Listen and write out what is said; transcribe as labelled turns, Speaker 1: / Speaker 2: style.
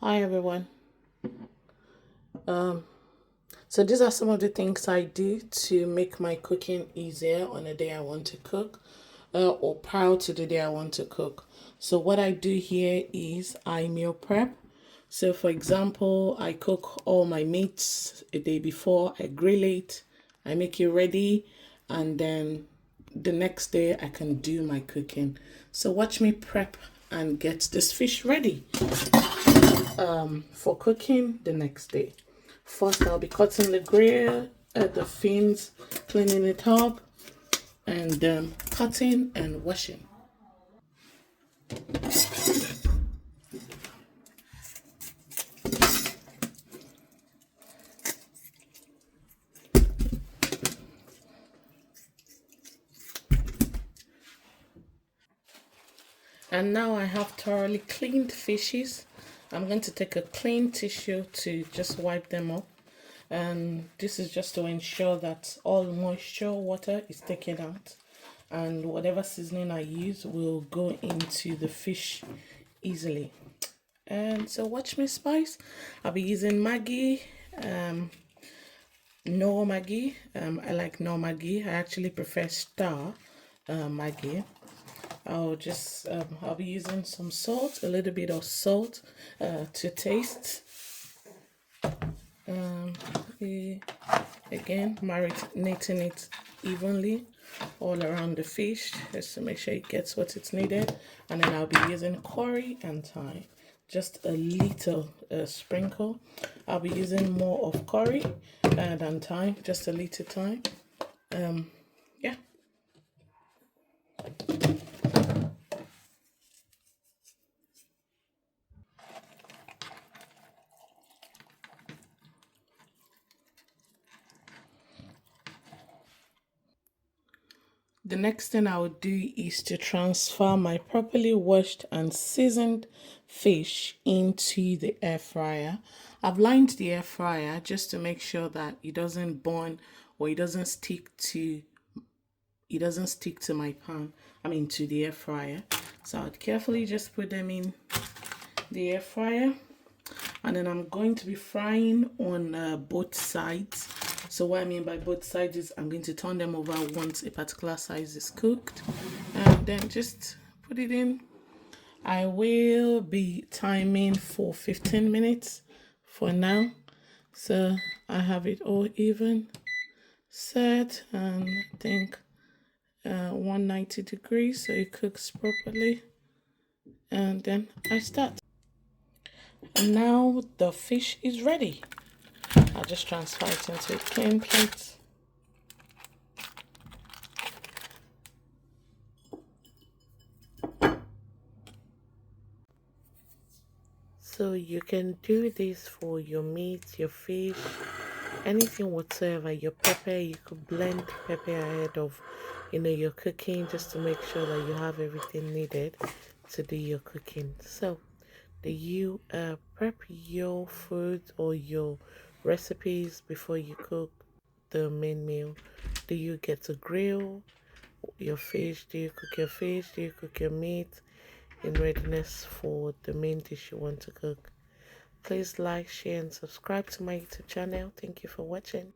Speaker 1: Hi everyone. Um, so these are some of the things I do to make my cooking easier on a day I want to cook, or prior to the day I want to cook. So what I do here is I meal prep. So for example, I cook all my meats a day before, I grill it, I make it ready, and then the next day I can do my cooking. So watch me prep and get this fish ready for cooking the next day. First, I'll be cutting the grill, the fins, cleaning it up, and cutting and washing. And now I have thoroughly cleaned fishes. I'm going to take a clean tissue to just wipe them up. And this is just to ensure that all moisture, water is taken out. And whatever seasoning I use will go into the fish easily. And so watch me spice. I'll be using Maggi, no Maggi. I like no Maggi. I actually prefer Star Maggi. I'll be using some salt, a little bit of salt to taste. Again, marinating it evenly all around the fish just to make sure it gets what it's needed. And then I'll be using curry and thyme, just a little sprinkle. I'll be using more of curry than thyme, just a little thyme. Yeah. The next thing I would do is to transfer my properly washed and seasoned fish into the air fryer. I've lined the air fryer just to make sure that it doesn't burn or it doesn't stick to my pan. I mean to the air fryer. So I'd carefully just put them in the air fryer, and then I'm going to be frying on both sides. So what I mean by both sides is I'm going to turn them over once a particular size is cooked, and then just put it in. I will be timing for 15 minutes for now. So I have it all even set, and I think 190 degrees so it cooks properly, and then I start. And now the fish is ready. I'll just transfer it into a clean plate. So you can do this for your meat, your fish, anything whatsoever. Your pepper, you could blend pepper ahead of your cooking, just to make sure that you have everything needed to do your cooking. So do you prep your food or your recipes before you cook the main meal? Do you get to grill your fish? Do you cook your fish? Do you cook your meat in readiness for the main dish you want to cook? Please like, share, and subscribe to my YouTube channel. Thank you for watching.